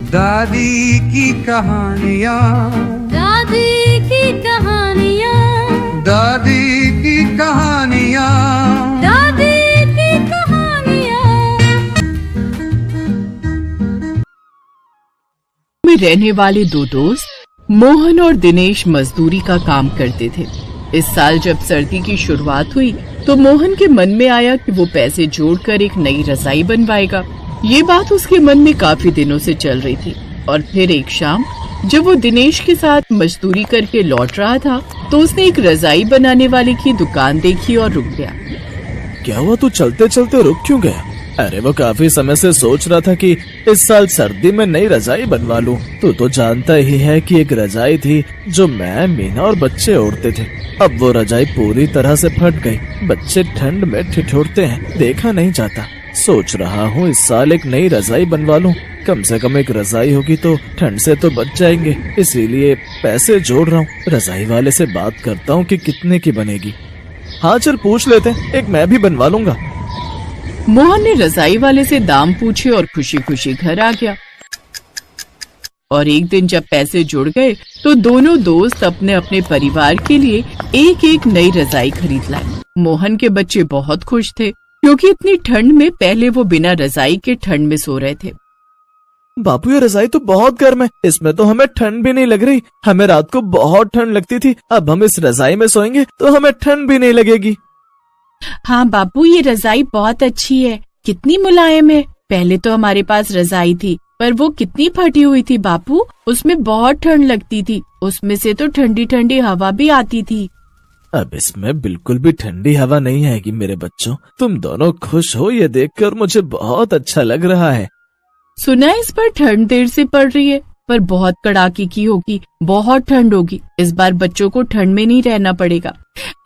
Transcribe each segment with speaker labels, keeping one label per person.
Speaker 1: दादी की कहानियाँ,
Speaker 2: दादी की कहानियाँ,
Speaker 1: दादी की कहानियाँ,
Speaker 2: दादी की कहानियाँ।
Speaker 3: में रहने वाले दो दोस्त मोहन और दिनेश मजदूरी का काम करते थे। इस साल जब सर्दी की शुरुआत हुई तो मोहन के मन में आया कि वो पैसे जोड़कर एक नई रजाई बनवाएगा। ये बात उसके मन में काफी दिनों से चल रही थी और फिर एक शाम जब वो दिनेश के साथ मजदूरी करके लौट रहा था तो उसने एक रजाई बनाने वाले की दुकान देखी और रुक गया।
Speaker 4: क्या हुआ, तू चलते चलते रुक क्यों गया? अरे वो काफी समय से सोच रहा था कि इस साल सर्दी में नई रजाई बनवा लूं। तू तो जानता ही है कि एक रजाई थी जो मैं, मीना और बच्चे ओढ़ते थे। अब वो रजाई पूरी तरह से फट गई। बच्चे ठंड में ठिठुरते हैं, देखा नहीं जाता। सोच रहा हूँ इस साल एक नई रजाई बनवा लूं। कम से कम एक रजाई होगी तो ठंड से तो बच जाएंगे। इसीलिए पैसे जोड़ रहा हूँ। रजाई वाले से बात करता हूँ कि कितने की बनेगी। हाँ चल पूछ लेते हैं, एक मैं भी बनवा लूंगा।
Speaker 3: मोहन ने रजाई वाले से दाम पूछे और खुशी खुशी घर आ गया। और एक दिन जब पैसे जुड़ गए तो दोनों दोस्त अपने अपने परिवार के लिए एक एक नई रजाई खरीद लाए। मोहन के बच्चे बहुत खुश थे क्योंकि इतनी ठंड में पहले वो बिना रजाई के ठंड में सो रहे थे।
Speaker 4: बापू ये रजाई तो बहुत गर्म है, इसमें तो हमें ठंड भी नहीं लग रही। हमें रात को बहुत ठंड लगती थी, अब हम इस रजाई में सोएंगे तो हमें ठंड भी नहीं लगेगी।
Speaker 3: हाँ बापू, ये रजाई बहुत अच्छी है, कितनी मुलायम है। पहले तो हमारे पास रजाई थी पर वो कितनी फटी हुई थी बापू, उसमें बहुत ठंड लगती थी। उसमें से तो ठंडी ठंडी हवा भी आती थी।
Speaker 4: अब इसमें बिल्कुल भी ठंडी हवा नहीं आएगी मेरे बच्चों। तुम दोनों खुश हो ये देखकर मुझे बहुत अच्छा लग रहा है।
Speaker 3: सुना है इस पर ठंड देर से पड़ रही है पर बहुत कड़ाके की होगी, बहुत ठंड होगी। इस बार बच्चों को ठंड में नहीं रहना पड़ेगा,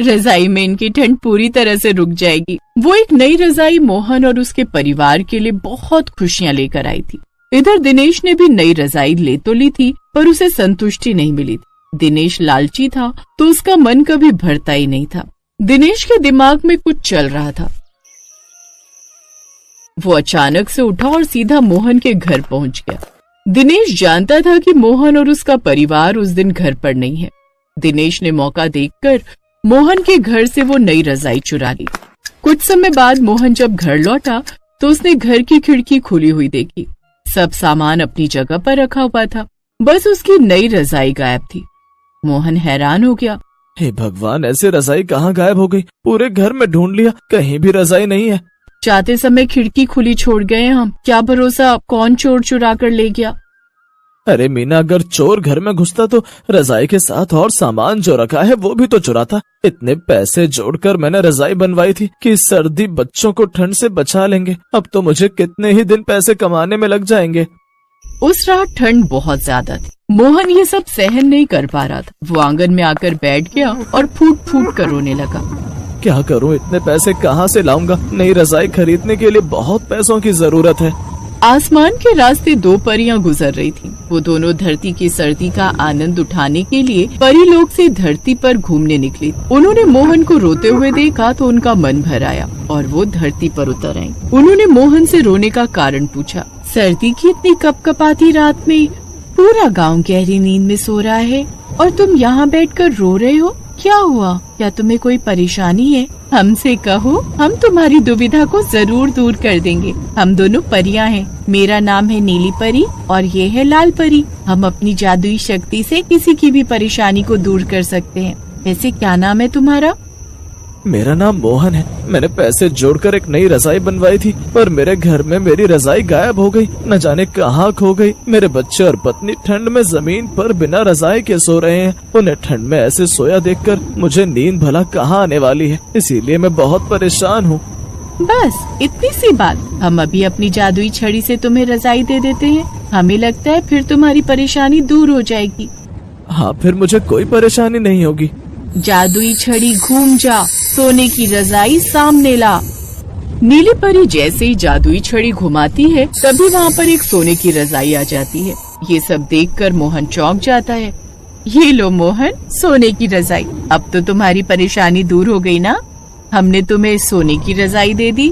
Speaker 3: रजाई में इनकी ठंड पूरी तरह से रुक जाएगी। वो एक नई रजाई मोहन और उसके परिवार के लिए बहुत खुशियां लेकर आई थी। इधर दिनेश ने भी नई रजाई ले तो ली थी पर उसे संतुष्टि नहीं मिली थी। दिनेश लालची था तो उसका मन कभी भरता ही नहीं था। दिनेश के दिमाग में कुछ चल रहा था। वो अचानक से उठा और सीधा मोहन के घर पहुंच गया। दिनेश जानता था कि मोहन और उसका परिवार उस दिन घर पर नहीं है। दिनेश ने मौका देखकर मोहन के घर से वो नई रजाई चुरा ली। कुछ समय बाद मोहन जब घर लौटा तो उसने घर की खिड़की खुली हुई देखी। सब सामान अपनी जगह पर रखा हुआ था, बस उसकी नई रजाई गायब थी। मोहन हैरान हो गया।
Speaker 4: हे भगवान, ऐसे रजाई कहाँ गायब हो गई? पूरे घर में ढूंढ लिया, कहीं भी रजाई नहीं है।
Speaker 3: जाते समय खिड़की खुली छोड़ गए हम, क्या भरोसा कौन चोर चुरा कर ले गया।
Speaker 4: अरे मीना, अगर चोर घर में घुसता तो रजाई के साथ और सामान जो रखा है वो भी तो चुराता। इतने पैसे जोड़कर मैंने रजाई बनवाई थी कि सर्दी बच्चों को ठंड से बचा लेंगे। अब तो मुझे कितने ही दिन पैसे कमाने में लग जाएंगे।
Speaker 3: उस रात ठंड बहुत ज्यादा थी। मोहन ये सब सहन नहीं कर पा रहा था। वो आंगन में आकर बैठ गया और फूट फूट कर रोने लगा।
Speaker 4: क्या करूं, इतने पैसे कहां से लाऊंगा? नई रजाई खरीदने के लिए बहुत पैसों की जरूरत है।
Speaker 3: आसमान के रास्ते दो परियां गुजर रही थीं। वो दोनों धरती की सर्दी का आनंद उठाने के लिए परीलोक से धरती पर घूमने निकली। उन्होंने मोहन को रोते हुए देखा तो उनका मन भर आया और वो धरती पर उतर आई। उन्होंने मोहन से रोने का कारण पूछा। सर्दी की इतनी कपकपाती रात में पूरा गांव गहरी नींद में सो रहा है और तुम यहाँ बैठकर रो रहे हो, क्या हुआ? क्या तुम्हें कोई परेशानी है? हमसे कहो, हम तुम्हारी दुविधा को जरूर दूर कर देंगे। हम दोनों परियां हैं। मेरा नाम है नीली परी और ये है लाल परी। हम अपनी जादुई शक्ति से किसी की भी परेशानी को दूर कर सकते हैं। वैसे क्या नाम है तुम्हारा?
Speaker 4: मेरा नाम मोहन है। मैंने पैसे जोड़कर एक नई रजाई बनवाई थी पर मेरे घर में मेरी रजाई गायब हो गई। न जाने कहाँ खो गई। मेरे बच्चे और पत्नी ठंड में जमीन पर बिना रजाई के सो रहे हैं। उन्हें ठंड में ऐसे सोया देखकर मुझे नींद भला कहाँ आने वाली है। इसीलिए मैं बहुत परेशान हूँ।
Speaker 3: बस इतनी सी बात। हम अभी अपनी जादुई छड़ी से तुम्हें रजाई दे देते हैं। हमें लगता है फिर तुम्हारी परेशानी दूर हो जाएगी।
Speaker 4: हाँ, फिर मुझे कोई परेशानी नहीं होगी।
Speaker 3: जादुई छड़ी घूम जा, सोने की रजाई सामने ला। नीली परी जैसे ही जादुई छड़ी घुमाती है तभी वहाँ पर एक सोने की रजाई आ जाती है। ये सब देखकर मोहन चौंक जाता है। ये लो मोहन, सोने की रजाई। अब तो तुम्हारी परेशानी दूर हो गई ना? हमने तुम्हें सोने की रजाई दे दी।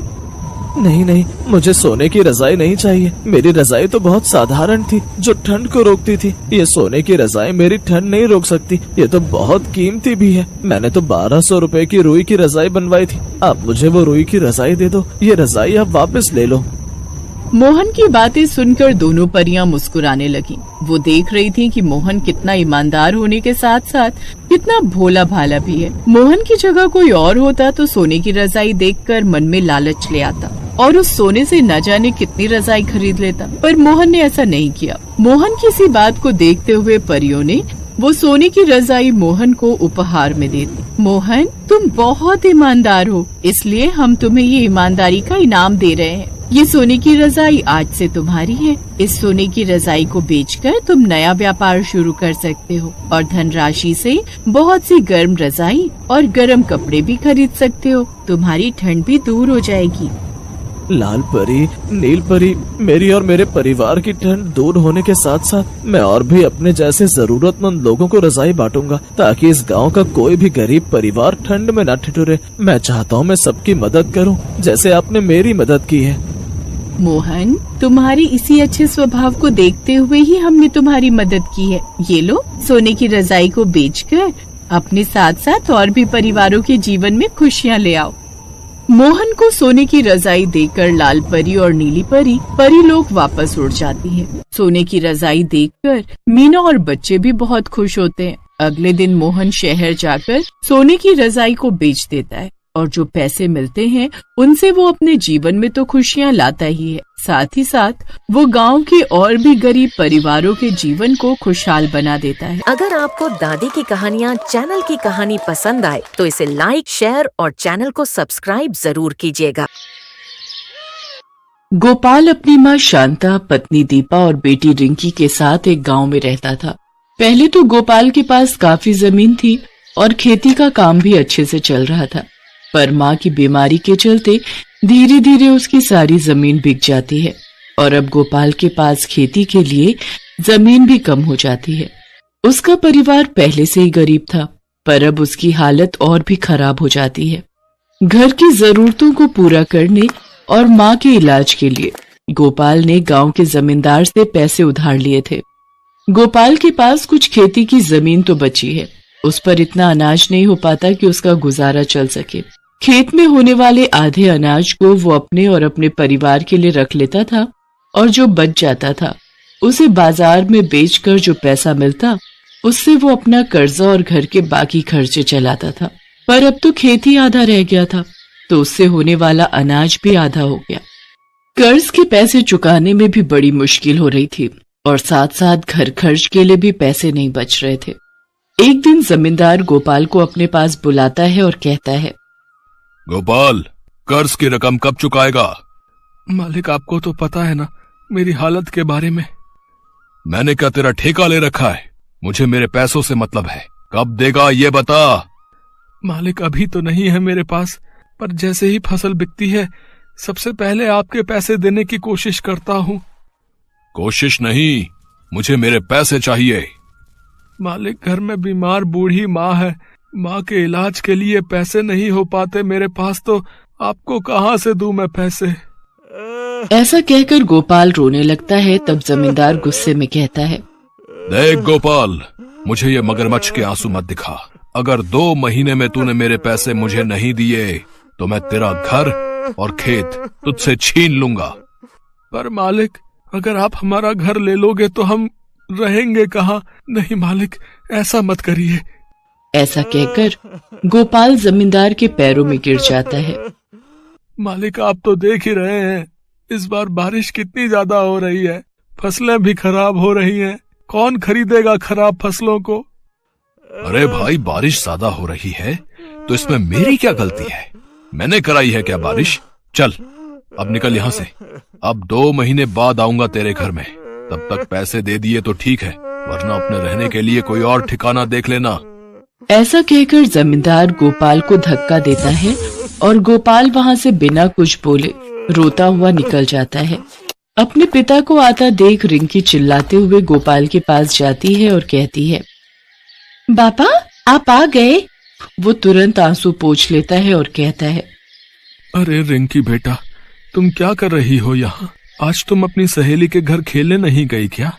Speaker 4: नहीं नहीं, मुझे सोने की रजाई नहीं चाहिए। मेरी रजाई तो बहुत साधारण थी जो ठंड को रोकती थी। ये सोने की रजाई मेरी ठंड नहीं रोक सकती। ये तो बहुत कीमती भी है। मैंने तो 1200 रुपए की रुई की रजाई बनवाई थी। आप मुझे वो रुई की रजाई दे दो। ये रजाई आप वापस ले लो।
Speaker 3: मोहन की बातें सुनकर दोनों परियां मुस्कुराने लगीं। वो देख रही थी कि मोहन कितना ईमानदार होने के साथ साथ कितना भोला भाला भी है। मोहन की जगह कोई और होता तो सोने की रजाई देखकर मन में लालच ले आता और उस सोने से न जाने कितनी रजाई खरीद लेता, पर मोहन ने ऐसा नहीं किया। मोहन की इसी बात को देखते हुए परियों ने वो सोने की रजाई मोहन को उपहार में दे दी। मोहन, तुम बहुत ईमानदार हो, इसलिए हम तुम्हें ये ईमानदारी का इनाम दे रहे हैं। ये सोने की रजाई आज से तुम्हारी है। इस सोने की रजाई को बेचकर तुम नया व्यापार शुरू कर सकते हो और धनराशि से बहुत सी गर्म रजाई और गर्म कपड़े भी खरीद सकते हो। तुम्हारी ठंड भी दूर हो जाएगी।
Speaker 4: लाल परी, नील परी, मेरी और मेरे परिवार की ठंड दूर होने के साथ साथ मैं और भी अपने जैसे जरूरतमंद लोगों को रजाई बांटूंगा ताकि इस गांव का कोई भी गरीब परिवार ठंड में न ठिठुरे। मैं चाहता हूँ मैं सबकी मदद करूँ जैसे आपने मेरी मदद की है।
Speaker 3: मोहन, तुम्हारी इसी अच्छे स्वभाव को देखते हुए ही हमने तुम्हारी मदद की है। ये लो, सोने की रजाई को बेचकर अपने साथ साथ और भी परिवारों के जीवन में खुशियाँ ले आओ। मोहन को सोने की रजाई देकर लाल परी और नीली परी लोग वापस उड़ जाती हैं। सोने की रजाई देखकर मीना और बच्चे भी बहुत खुश होते हैं। अगले दिन मोहन शहर जाकर सोने की रजाई को बेच देता है और जो पैसे मिलते हैं उनसे वो अपने जीवन में तो खुशियाँ लाता ही है, साथ ही साथ वो गांव के और भी गरीब परिवारों के जीवन को खुशहाल बना देता है।
Speaker 5: अगर आपको दादी की कहानियाँ चैनल की कहानी पसंद आए तो इसे लाइक, शेयर और चैनल को सब्सक्राइब जरूर कीजिएगा।
Speaker 3: गोपाल अपनी माँ शांता, पत्नी दीपा और बेटी रिंकी के साथ एक गांव में रहता था। पहले तो गोपाल के पास काफी जमीन थी और खेती का काम भी अच्छे से चल रहा था, पर माँ की बीमारी के चलते धीरे धीरे उसकी सारी जमीन बिक जाती है और अब गोपाल के पास खेती के लिए जमीन भी कम हो जाती है। उसका परिवार पहले से ही गरीब था, पर अब उसकी हालत और भी खराब हो जाती है। घर की जरूरतों को पूरा करने और माँ के इलाज के लिए गोपाल ने गांव के जमींदार से पैसे उधार लिए थे। गोपाल के पास कुछ खेती की जमीन तो बची है, उस पर इतना अनाज नहीं हो पाता कि उसका गुजारा चल सके। खेत में होने वाले आधे अनाज को वो अपने और अपने परिवार के लिए रख लेता था और जो बच जाता था उसे बाजार में बेचकर जो पैसा मिलता उससे वो अपना कर्जा और घर के बाकी खर्चे चलाता था। पर अब तो खेती आधा रह गया था तो उससे होने वाला अनाज भी आधा हो गया। कर्ज के पैसे चुकाने में भी बड़ी मुश्किल हो रही थी और साथ साथ घर खर्च के लिए भी पैसे नहीं बच रहे थे। एक दिन जमींदार गोपाल को अपने पास बुलाता है और कहता है,
Speaker 6: गोपाल, कर्ज की रकम कब चुकाएगा? मालिक, आपको तो पता है ना मेरी हालत के बारे में। मैंने क्या तेरा ठेका ले रखा है? मुझे मेरे पैसों से मतलब है। कब देगा ये बता। मालिक, अभी तो नहीं है मेरे पास, पर जैसे ही फसल बिकती है सबसे पहले आपके पैसे देने की कोशिश करता हूँ। कोशिश नहीं, मुझे मेरे पैसे चाहिए। मालिक, घर में बीमार बूढ़ी माँ है, माँ के इलाज के लिए पैसे नहीं हो पाते मेरे पास, तो आपको कहाँ से दूं मैं पैसे।
Speaker 3: ऐसा कहकर गोपाल रोने लगता है। तब जमींदार गुस्से में कहता है,
Speaker 6: देख गोपाल, मुझे ये मगरमच्छ के आंसू मत दिखा। अगर 2 महीने में तूने मेरे पैसे मुझे नहीं दिए तो मैं तेरा घर और खेत तुझसे छीन लूंगा। पर मालिक, अगर आप हमारा घर ले लोगे तो हम रहेंगे कहाँ? नहीं मालिक, ऐसा मत करिए।
Speaker 3: ऐसा कहकर गोपाल जमींदार के पैरों में गिर जाता है।
Speaker 6: मालिक, आप तो देख ही रहे हैं इस बार बारिश कितनी ज्यादा हो रही है, फसलें भी खराब हो रही हैं। कौन खरीदेगा खराब फसलों को? अरे भाई, बारिश ज्यादा हो रही है तो इसमें मेरी क्या गलती है? मैंने कराई है क्या बारिश? चल अब निकल यहाँ से। अब 2 महीने बाद आऊंगा तेरे घर में, तब तक पैसे दे दिए तो ठीक है, वरना अपने रहने के लिए कोई और ठिकाना देख लेना।
Speaker 3: ऐसा कहकर जमींदार गोपाल को धक्का देता है और गोपाल वहाँ से बिना कुछ बोले रोता हुआ निकल जाता है। अपने पिता को आता देख रिंकी चिल्लाते हुए गोपाल के पास जाती है और कहती है, पापा आप आ गए। वो तुरंत आंसू पोंछ लेता है और कहता है,
Speaker 6: अरे रिंकी बेटा, तुम क्या कर रही हो यहाँ? आज तुम अपनी सहेली के घर खेलने नहीं गई क्या?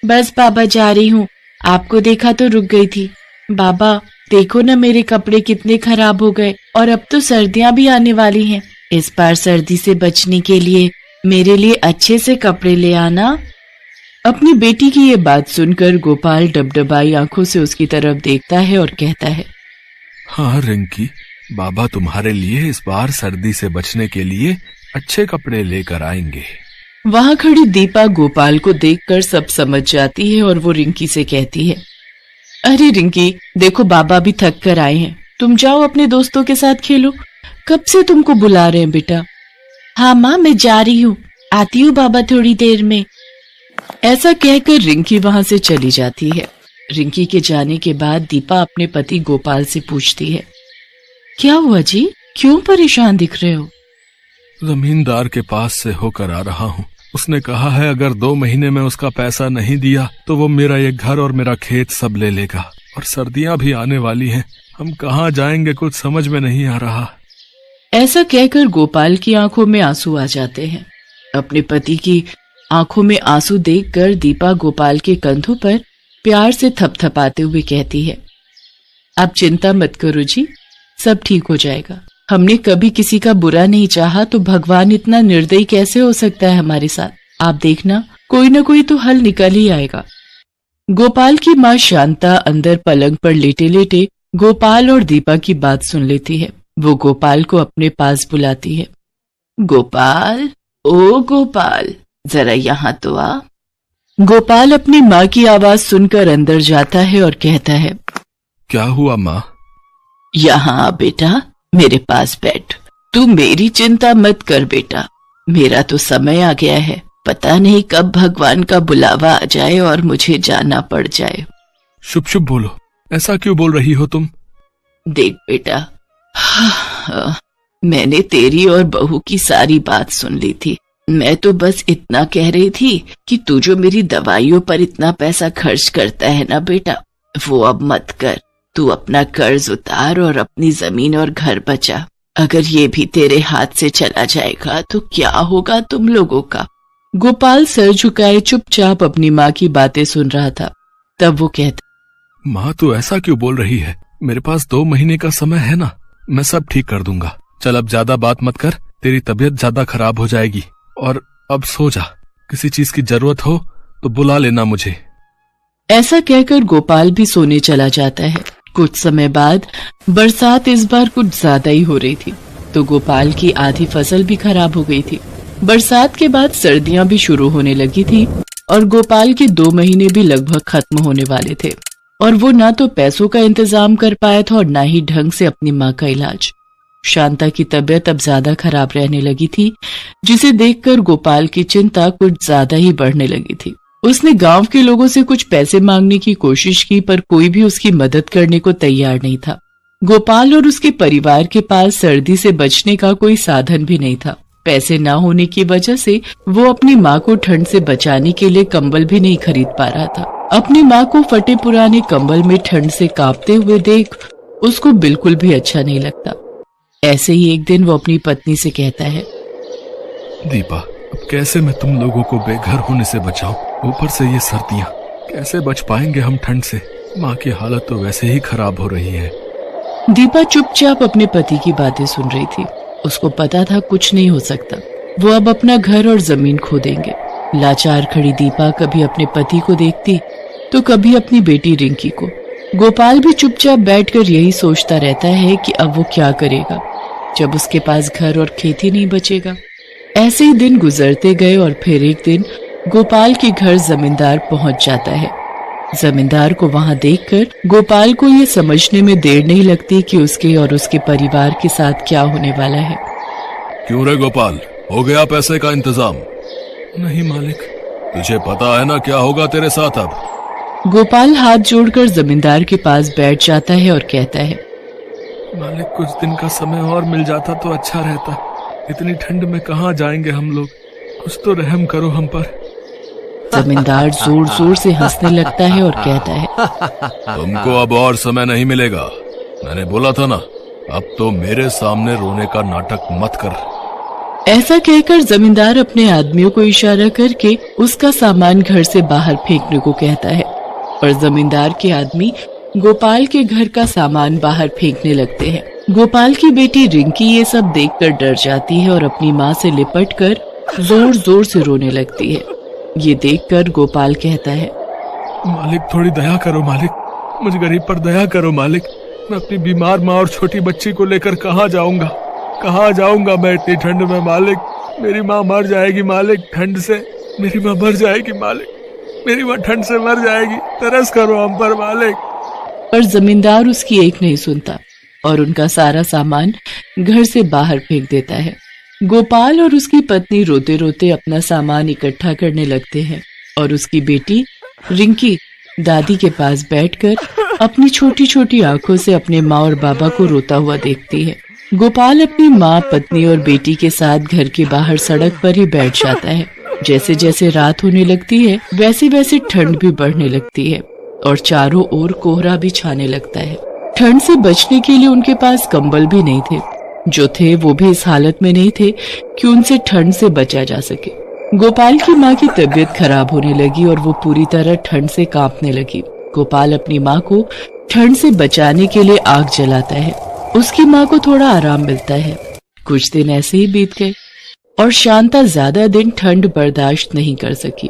Speaker 3: बस बाबा जा रही हूँ, आपको देखा तो रुक गई थी। बाबा देखो ना मेरे कपड़े कितने खराब हो गए, और अब तो सर्दियाँ भी आने वाली हैं। इस बार सर्दी से बचने के लिए मेरे लिए अच्छे से कपड़े ले आना। अपनी बेटी की ये बात सुनकर गोपाल डबडबाई आंखों से उसकी तरफ देखता है और कहता है,
Speaker 6: हाँ रिंकी, बाबा तुम्हारे लिए इस बार सर्दी से बचने के लिए अच्छे कपड़े लेकर आएंगे।
Speaker 3: वहां खड़ी दीपा गोपाल को देखकर सब समझ जाती है और वो रिंकी से कहती है, अरे रिंकी देखो बाबा भी थक कर आए हैं, तुम जाओ अपने दोस्तों के साथ खेलो, कब से तुमको बुला रहे हैं बेटा। हाँ माँ मैं जा रही हूँ, आती हूँ बाबा थोड़ी देर में। ऐसा कहकर रिंकी वहां से चली जाती है। रिंकी के जाने के बाद दीपा अपने पति गोपाल से पूछती है, क्या हुआ जी, क्यों परेशान दिख रहे हो?
Speaker 6: जमींदार के पास से होकर आ रहा हूँ। उसने कहा है अगर 2 महीने में उसका पैसा नहीं दिया तो वो मेरा ये घर और मेरा खेत सब ले लेगा, और सर्दियाँ भी आने वाली हैं, हम कहाँ जाएंगे कुछ समझ में नहीं आ रहा।
Speaker 3: ऐसा कहकर गोपाल की आंखों में आंसू आ जाते हैं। अपने पति की आंखों में आंसू देखकर दीपा गोपाल के कंधों पर प्यार से थपथपाते हुए कहती है, आप चिंता मत करो जी, सब ठीक हो जाएगा। हमने कभी किसी का बुरा नहीं चाहा तो भगवान इतना निर्दयी कैसे हो सकता है हमारे साथ। आप देखना कोई न कोई तो हल निकल ही आएगा। गोपाल की माँ शांता अंदर पलंग पर लेटे लेटे गोपाल और दीपा की बात सुन लेती है। वो गोपाल को अपने पास बुलाती है। गोपाल, ओ गोपाल, जरा यहाँ तो आ। गोपाल अपनी माँ की आवाज सुनकर अंदर जाता है और कहता है,
Speaker 6: क्या हुआ माँ?
Speaker 3: यहाँ आ बेटा, मेरे पास बैठ। तू मेरी चिंता मत कर बेटा, मेरा तो समय आ गया है, पता नहीं कब भगवान का बुलावा आ जाए और मुझे जाना पड़ जाए।
Speaker 6: शुभ शुभ बोलो, ऐसा क्यों बोल रही हो तुम?
Speaker 3: देख बेटा, मैंने तेरी और बहू की सारी बात सुन ली थी। मैं तो बस इतना कह रही थी कि तू जो मेरी दवाइयों पर इतना पैसा खर्च करता है ना बेटा, वो अब मत कर। तू अपना कर्ज उतार और अपनी जमीन और घर बचा। अगर ये भी तेरे हाथ से चला जाएगा तो क्या होगा तुम लोगों का। गोपाल सर झुकाए चुपचाप अपनी माँ की बातें सुन रहा था। तब वो कहता,
Speaker 6: माँ तू ऐसा क्यों बोल रही है? मेरे पास 2 महीने का समय है ना, मैं सब ठीक कर दूंगा। चल अब ज्यादा बात मत कर, तेरी तबीयत ज्यादा खराब हो जाएगी। और अब सो जा, किसी चीज की जरूरत हो तो बुला लेना मुझे।
Speaker 3: ऐसा कहकर गोपाल भी सोने चला जाता है। कुछ समय बाद बरसात इस बार कुछ ज्यादा ही हो रही थी, तो गोपाल की आधी फसल भी खराब हो गई थी। बरसात के बाद सर्दियां भी शुरू होने लगी थी और गोपाल के 2 महीने भी लगभग खत्म होने वाले थे, और वो ना तो पैसों का इंतजाम कर पाया था और ना ही ढंग से अपनी माँ का इलाज। शांता की तबीयत अब ज्यादा खराब रहने लगी थी, जिसे देखकर गोपाल की चिंता कुछ ज्यादा ही बढ़ने लगी थी। उसने गांव के लोगों से कुछ पैसे मांगने की कोशिश की, पर कोई भी उसकी मदद करने को तैयार नहीं था। गोपाल और उसके परिवार के पास सर्दी से बचने का कोई साधन भी नहीं था। पैसे न होने की वजह से वो अपनी माँ को ठंड से बचाने के लिए कंबल भी नहीं खरीद पा रहा था। अपनी माँ को फटे पुराने कंबल में ठंड से कांपते हुए देख उसको बिल्कुल भी अच्छा नहीं लगता। ऐसे ही एक दिन वो अपनी पत्नी से कहता है,
Speaker 6: दीपा, अब कैसे मैं तुम लोगों को बेघर होने से बचाऊं? ऊपर से ये सर्दियां, कैसे बच पाएंगे हम ठंड से? माँ की हालत तो वैसे ही खराब हो रही है।
Speaker 3: दीपा चुपचाप अपने पति की बातें सुन रही थी। उसको पता था कुछ नहीं हो सकता, वो अब अपना घर और जमीन खो देंगे। लाचार खड़ी दीपा कभी अपने पति को देखती तो कभी अपनी बेटी रिंकी को। गोपाल भी चुपचाप बैठकर यही सोचता रहता है कि अब वो क्या करेगा जब उसके पास घर और खेती नहीं बचेगा। ऐसे ही दिन गुजरते गए और फिर एक दिन गोपाल के घर जमींदार पहुंच जाता है। जमींदार को वहां देखकर गोपाल को ये समझने में देर नहीं लगती कि उसके और उसके परिवार के साथ क्या होने वाला है।
Speaker 6: क्यों रे गोपाल, हो गया पैसे का इंतजाम? नहीं मालिक। तुझे पता है ना क्या होगा तेरे साथ अब?
Speaker 3: गोपाल हाथ जोड़कर जमींदार के पास बैठ जाता है और कहता है,
Speaker 6: मालिक कुछ दिन का समय और मिल जाता तो अच्छा रहता। इतनी ठंड में कहाँ जाएंगे हम लोग, कुछ तो रहम करो हम पर।
Speaker 3: जमींदार जोर जोर से हंसने लगता है और कहता है,
Speaker 6: तुमको अब और समय नहीं मिलेगा। मैंने बोला था ना, अब तो मेरे सामने रोने का नाटक मत कर।
Speaker 3: ऐसा कहकर जमींदार अपने आदमियों को इशारा करके उसका सामान घर से बाहर फेंकने को कहता है और जमींदार के आदमी गोपाल के घर का सामान बाहर फेंकने लगते हैं। गोपाल की बेटी रिंकी ये सब देखकर डर जाती है और अपनी माँ से लिपटकर जोर जोर से रोने लगती है। ये देखकर गोपाल कहता है,
Speaker 6: मालिक थोड़ी दया करो मालिक, मुझ गरीब पर दया करो मालिक। मैं अपनी बीमार माँ और छोटी बच्ची को लेकर कहाँ जाऊंगा मैं इतनी ठंड में मालिक। मेरी माँ मर जाएगी मालिक ठंड से, मेरी माँ मर जाएगी मालिक, मेरी माँ ठंड से मर जाएगी, तरस करो हम पर मालिक।
Speaker 3: पर जमींदार उसकी एक नहीं सुनता और उनका सारा सामान घर से बाहर फेंक देता है। गोपाल और उसकी पत्नी रोते रोते अपना सामान इकट्ठा करने लगते हैं और उसकी बेटी रिंकी दादी के पास बैठकर अपनी छोटी छोटी आंखों से अपने माँ और बाबा को रोता हुआ देखती है। गोपाल अपनी माँ, पत्नी और बेटी के साथ घर के बाहर सड़क पर ही बैठ जाता है। जैसे जैसे रात होने लगती है वैसे वैसे ठंड भी बढ़ने लगती है और चारों ओर कोहरा भी छाने लगता है। ठंड से बचने के लिए उनके पास कंबल भी नहीं थे, जो थे वो भी इस हालत में नहीं थे कि उनसे ठंड से बचा जा सके। गोपाल की माँ की तबीयत खराब होने लगी और वो पूरी तरह ठंड से कांपने लगी। गोपाल अपनी माँ को ठंड से बचाने के लिए आग जलाता है। उसकी माँ को थोड़ा आराम मिलता है। कुछ दिन ऐसे ही बीत गए और शांता ज्यादा दिन ठंड बर्दाश्त नहीं कर सकी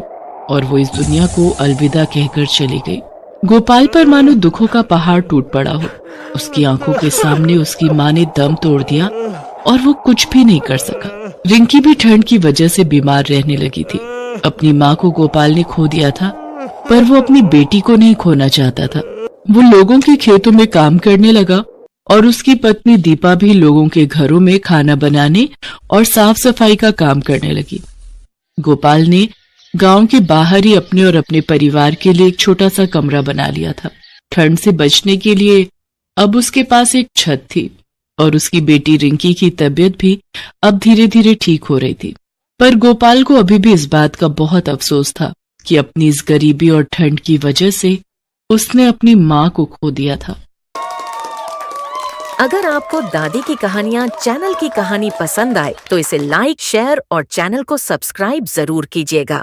Speaker 3: और वो इस दुनिया को अलविदा कहकर चली गई। गोपाल पर मानो दुखों का पहाड़ टूट पड़ा हो। उसकी आंखों के सामने उसकी माँ ने दम तोड़ दिया और वो कुछ भी नहीं कर सका। रिंकी भी ठंड की वजह से बीमार रहने लगी थी। अपनी माँ को गोपाल ने खो दिया था, पर वो अपनी बेटी को नहीं खोना चाहता था। वो लोगों के खेतों में काम करने लगा और उसकी पत्नी दीपा भी लोगों के घरों में खाना बनाने और साफ सफाई का काम करने लगी। गोपाल ने गांव के बाहर ही अपने और अपने परिवार के लिए एक छोटा सा कमरा बना लिया था। ठंड से बचने के लिए अब उसके पास एक छत थी और उसकी बेटी रिंकी की तबीयत भी अब धीरे धीरे ठीक हो रही थी। पर गोपाल को अभी भी इस बात का बहुत अफसोस था कि अपनी इस गरीबी और ठंड की वजह से उसने अपनी माँ को खो दिया था।
Speaker 5: अगर आपको दादी की कहानियाँ चैनल की कहानी पसंद आए तो इसे लाइक, शेयर और चैनल को सब्सक्राइब जरूर कीजिएगा।